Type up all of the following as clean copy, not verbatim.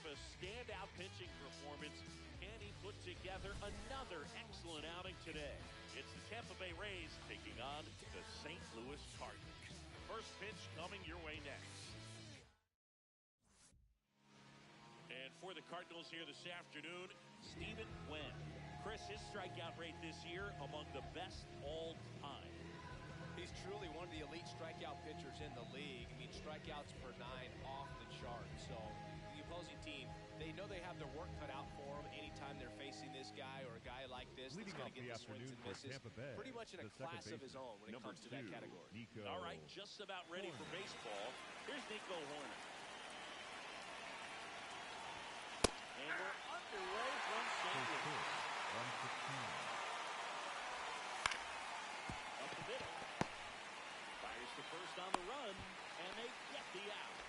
a standout pitching performance. Can he put together another excellent outing today? It's the Tampa Bay Rays taking on the St. Louis Cardinals. First pitch coming your way next. And for the Cardinals here this afternoon, Stephen Gwen. Chris, his strikeout rate this year among the best all time. He's truly one of the elite strikeout pitchers in the league. I mean, strikeouts per 9 off the chart. So the opposing team, they know they have their work cut out for them anytime they're facing this guy or a guy like this that's going to get the swings and misses. Pretty much in a class of his own when it comes to that category. All right, just about ready for baseball. Here's Nico Hoerner. And we're underway from St. Louis. Up the middle. Fires to first on the run, and they get the out.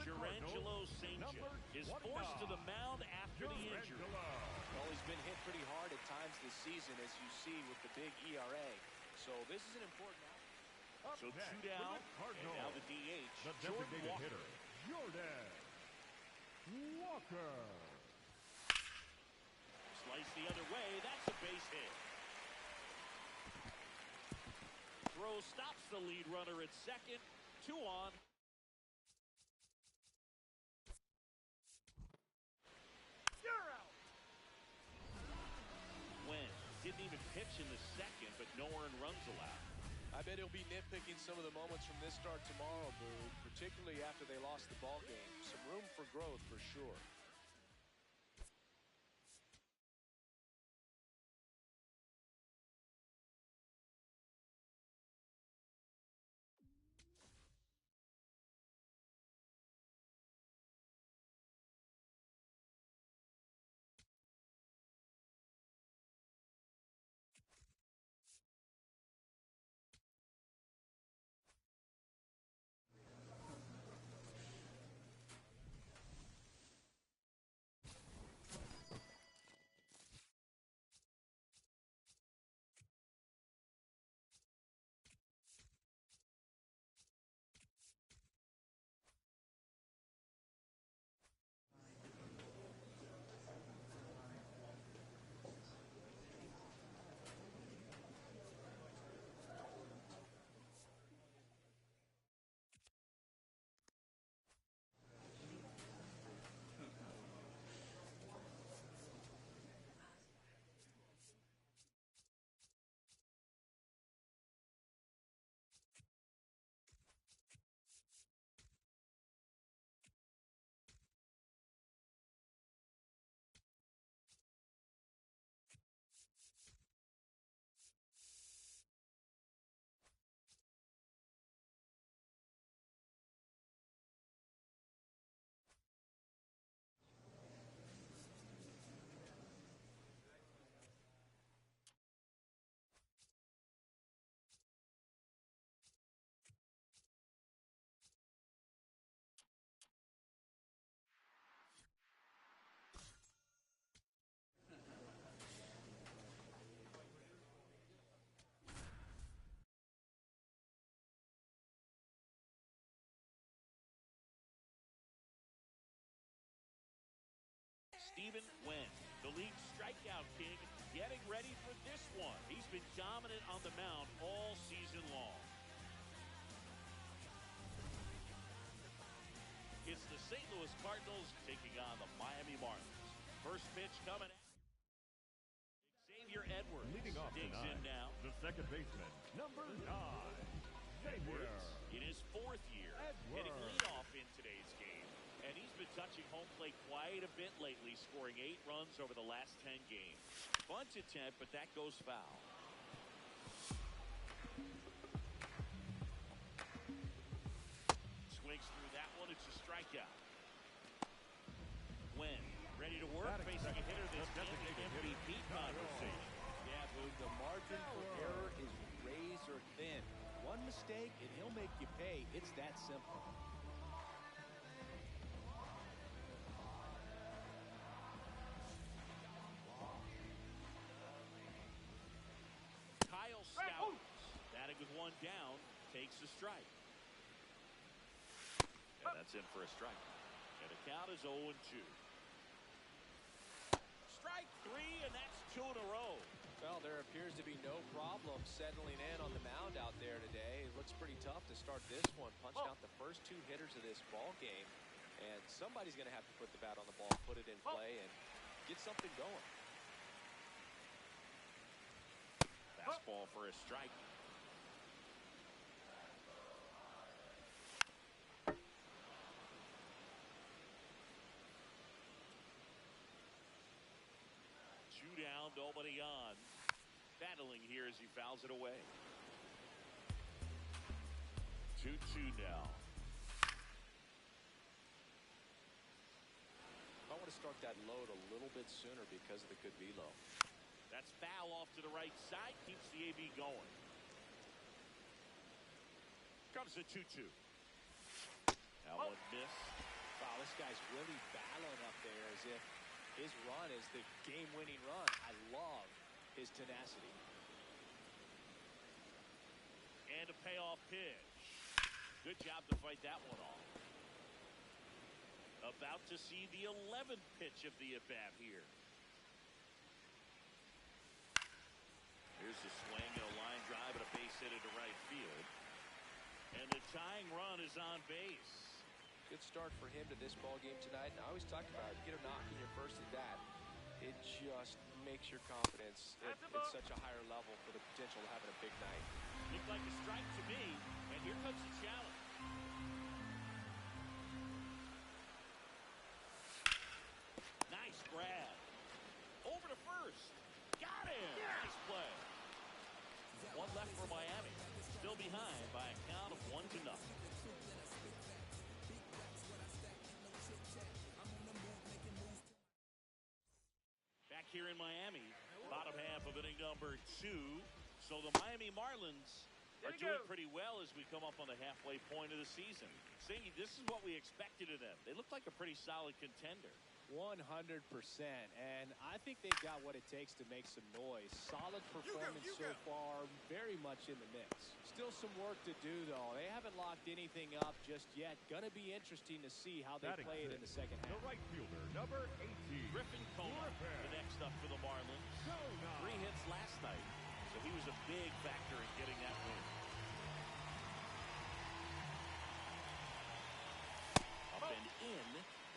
Jurangelo St. is forced to the mound after the injury. Well, he's been hit pretty hard at times this season, as you see with the big ERA. So this is an important out. So 2 down, and now the DH, Jordan Walker. Jordan Walker. Slice the other way, that's a base hit. Throw stops the lead runner at second, 2 on. Didn't even pitch in the second, but no earned runs allowed. I bet he'll be nitpicking some of the moments from this start tomorrow, Boo, particularly after they lost the ball game. Some room for growth for sure. Stephen Gwen, the league strikeout king, getting ready for this one. He's been dominant on the mound all season long. It's the St. Louis Cardinals taking on the Miami Marlins. First pitch coming out. Xavier Edwards leading off digs tonight, in now. the second baseman, number 9, Edwards in his 4th year, hitting leadoff in today's game. And he's been touching home plate quite a bit lately, scoring 8 runs over the last 10 games. Bunt attempt, but that goes foul. designated hitter. MVP conversation. Yeah, Boog, the margin for error is razor thin. One mistake, and he'll make you pay. It's that simple. Kyle Stowers, batting with one down, takes a strike. And that's in for a strike. And the count is 0-2. Strike three, and that's 2 in a row. Well, there appears to be no problem settling in on the mound out there today. It looks pretty tough to start this one. Punched out the first 2 hitters of this ball game. And somebody's going to have to put the bat on the ball, put it in play, and get something going. Fastball for a strike. Two down, nobody on. Battling here as he fouls it away. 2-2 now. I want to start that load a little bit sooner because of the good velo. That's foul off to the right side. Keeps the AB going. Comes a 2-2. That one missed. Wow, this guy's really battling up there as if his run is the game-winning run. I love his tenacity. And a payoff pitch. Good job to fight that one off. About to see the 11th pitch of the at-bat here. Here's a swing and a line drive and a base hit into right field. And the tying run is on base. Good start for him to this ball game tonight. And I always talk about it. You get a knock in your first at bat. It just makes your confidence at such a higher level for the potential of having a big night. Looked like a strike to me. And here comes the challenge. Nice grab. Over to first. Got him. Nice play. One left for Miami. Still behind by a count of 1-0. Back here in Miami, bottom half of inning number 2. So the Miami Marlins are doing pretty well as we come up on the halfway point of the season. See, this is what we expected of them. They look like a pretty solid contender. 100%. And I think they've got what it takes to make some noise. Solid performance so far, very much in the mix. Still some work to do, though. They haven't locked anything up just yet. Gonna be interesting to see how they play it in the second half. The right fielder, number 18. Griffin Kona, the next up for the Marlins. 3 hits last night, so he was a big factor in getting that win. Up and in,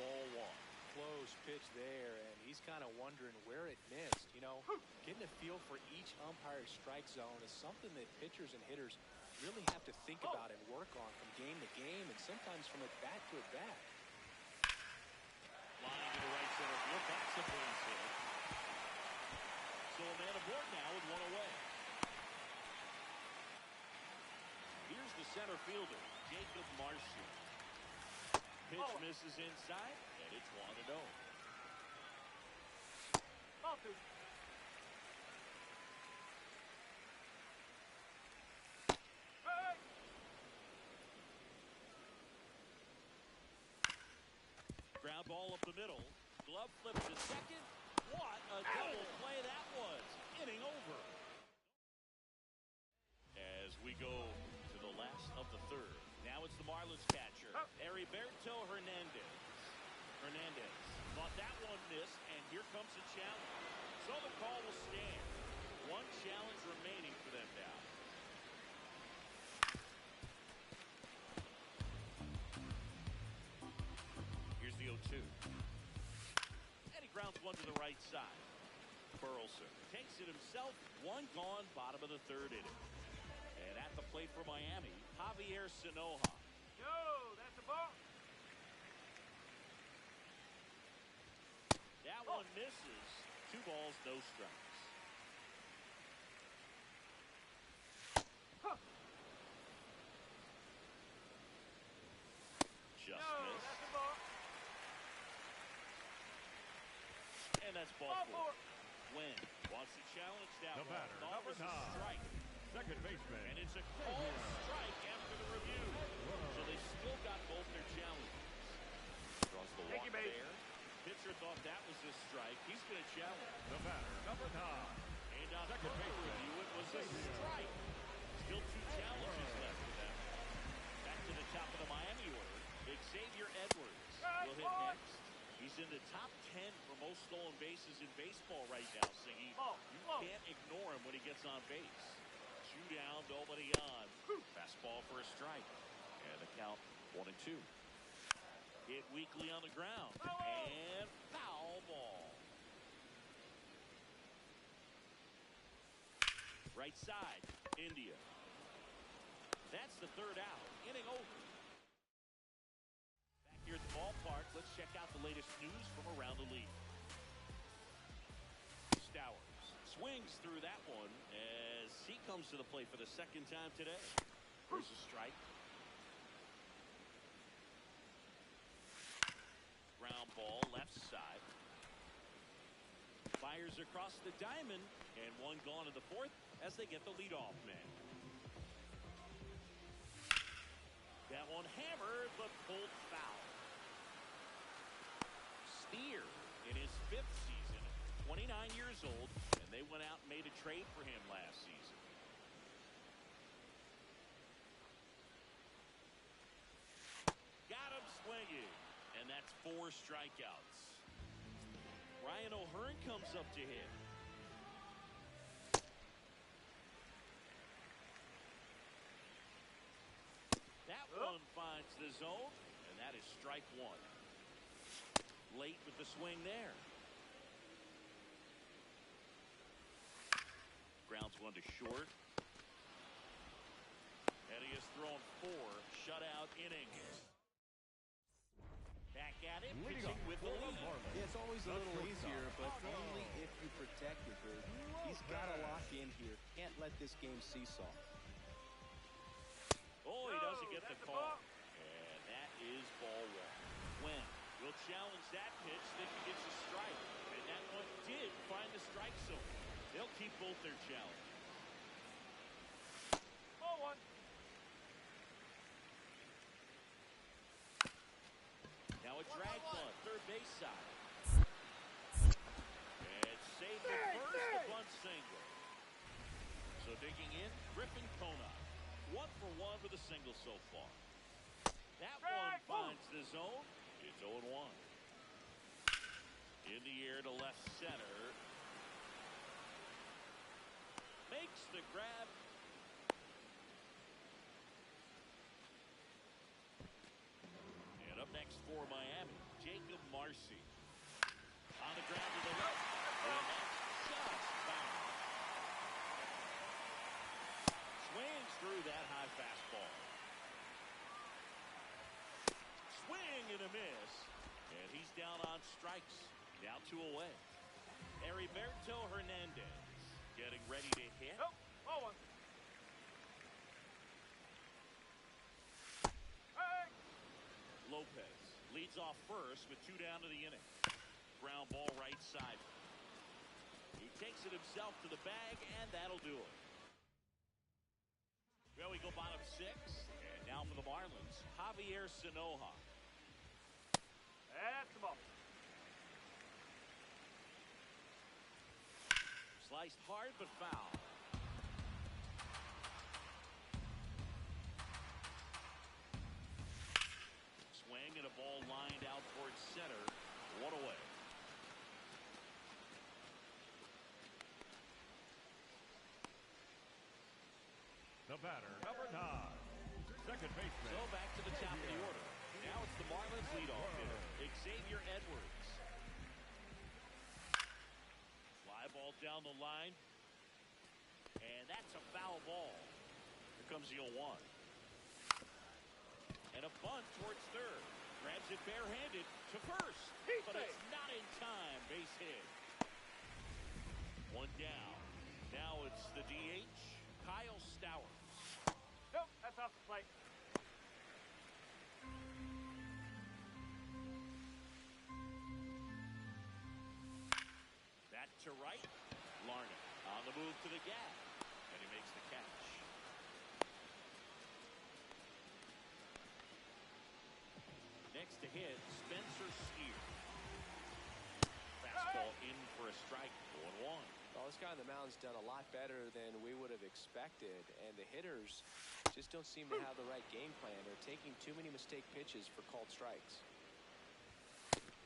ball 1. Close pitch there, and he's kind of wondering where it missed. You know, getting a feel for each umpire's strike zone is something that pitchers and hitters really have to think about and work on from game to game, and sometimes from at bat to at bat. Line to the right center field. That's a base hit. So a man aboard now with one away. Here's the center fielder, Jacob Marcy. Pitch misses inside, and it's 1-0. Ground ball up the middle. Glove flip to second. What a double play that was. Inning over. As we go to the last of the third. Now it's the Marlins catcher, Heriberto Hernandez. Hernandez thought that one missed, and here comes the challenge. So the call will stand. One challenge remaining for them now. Here's the 0-2. And he grounds one to the right side. Burleson takes it himself. One gone, bottom of the third inning. And at the plate for Miami, Javier Sanoja. That's a ball. That one misses. 2 balls, no strikes. Just missed. That's a ball. And that's That's ball four. Wynn wants to challenge that The one. batter, Thought number was a 9. strike. Second baseman. And it's a called strike after the review. So they still got both their challenges. Draws the walk there. Pitcher thought that was a strike. He's going to challenge. The batter, number 9. And on Second further baseman. review, it was a strike. Still 2 challenges left for them. Back to the top of the Miami order. Xavier Edwards will hit next. He's in the top 10 for most stolen bases in baseball right now, Singy. You can't ignore him when he gets on base. 2 down, nobody on. Fastball for a strike. And the count 1-2. Hit weakly on the ground. And foul ball. Right side, India. That's the 3rd out. Inning over. Back here at the ballpark, let's check out the latest news from around the league. Stowers swings through that one as he comes to the plate for the 2nd time today. There's a strike. Ground ball left side. Fires across the diamond, and 1 gone in the 4th as they get the leadoff man. That one hammered, but pulled foul. Steer in his 5th season, 29 years old, and they went out and made a trade for him last season. Got him swinging, and that's 4 strikeouts. Ryan O'Hearn comes up to hit. That one finds the zone, and that is strike 1. Late with the swing there. Grounds 1 to short. And he has thrown 4 shutout innings. Back at it, pitching with the lead. Yeah, it's always a little easier, but only if you protect it, Bert. He's got to lock in here. Can't let this game seesaw. Oh, he doesn't get the call. And that is ball 1. Wynn will challenge that pitch, then he gets a strike. And that one did find the strike zone. They'll keep both their challenges. Ball 1. Now a drag bunt, 3rd base side. And saved the first, the bunt single. So digging in, Griffin Conine. 1 for 1 with a single so far. That one finds the zone. It's 0-1. In the air to left center. Makes the grab. And up next for Miami, Jacob Marcy. On the ground to the left. And that's just foul. Swings through that high fastball. Swing and a miss. And he's down on strikes. Now 2 away. Heriberto Hernandez getting ready to hit. Ball 1. Lopez leads off first with 2 down to the inning. Ground ball right side. He takes it himself to the bag, and that'll do it. Well, we go bottom 6, and now for the Marlins, Javier Sanoja. That's the ball. Sliced hard, but foul. Swing and a ball lined out towards center. 1 away. The batter, number 9. Second baseman. So back to the top of the order. Now it's the Marlins leadoff hitter, Xavier Edwards. Fly ball down the line. And that's a foul ball. Here comes the 0-1. And a bunt towards third. Grabs it barehanded to first. But it's not in time. Base hit. 1 down. Now it's the DH, Kyle Stowers. Nope, that's off the plate. to right. Larned on the move to the gap, and he makes the catch. Next to hit, Spencer Steer. Fastball in for a strike, 0-1. Well, this guy on the mound's done a lot better than we would have expected, and the hitters just don't seem to have the right game plan. They're taking too many mistake pitches for called strikes.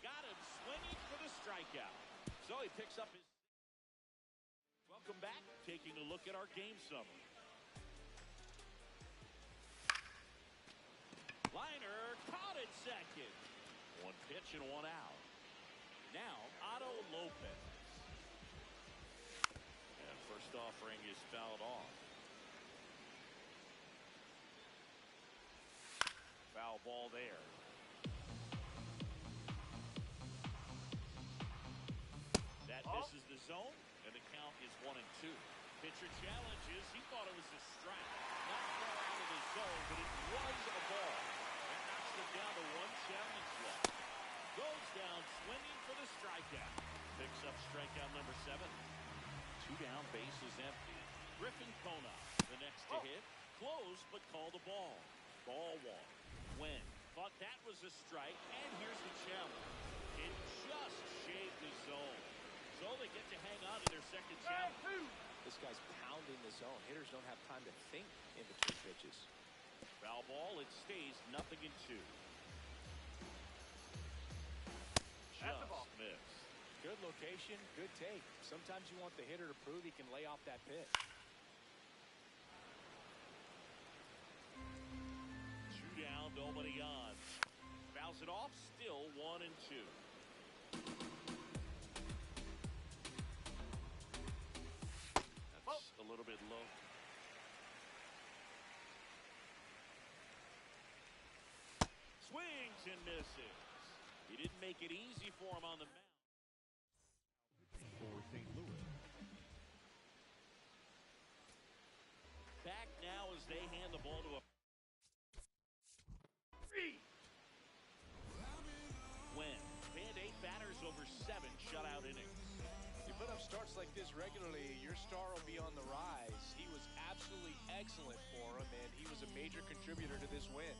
Got him swinging for the strikeout. So he picks up his... Welcome back. Taking a look at our game summary. Liner caught at second. One pitch and one out. Now Otto Lopez. And first offering is fouled off. Foul ball there. That misses the zone, and the count is 1-2. Pitcher challenges. He thought it was a strike. Not far out of the zone, but it was a ball. That knocks him down to one challenge left. Goes down swinging for the strikeout. Picks up strikeout number 7. 2 down, bases empty. Griffin Kona, the next to hit. Close, but called a ball. Ball 1. Wynn thought that was a strike, and here's the challenge. It just shaved the zone. So they get to hang on to their second challenge. This guy's pounding the zone. Hitters don't have time to think in between pitches. Foul ball. It stays 0-2. Just missed. Good location, good take. Sometimes you want the hitter to prove he can lay off that pitch. 2 down, nobody on. Fouls it off, still 1-2. That's a little bit low. Swings and misses. He didn't make it easy for him on the mound. For St. Louis. Back now as they hand the ball to a... Win. They had 8 batters over 7 shutout innings. You put up starts like this regularly, your star will be on the rise. He was absolutely excellent for him, and he was a major contributor to this win.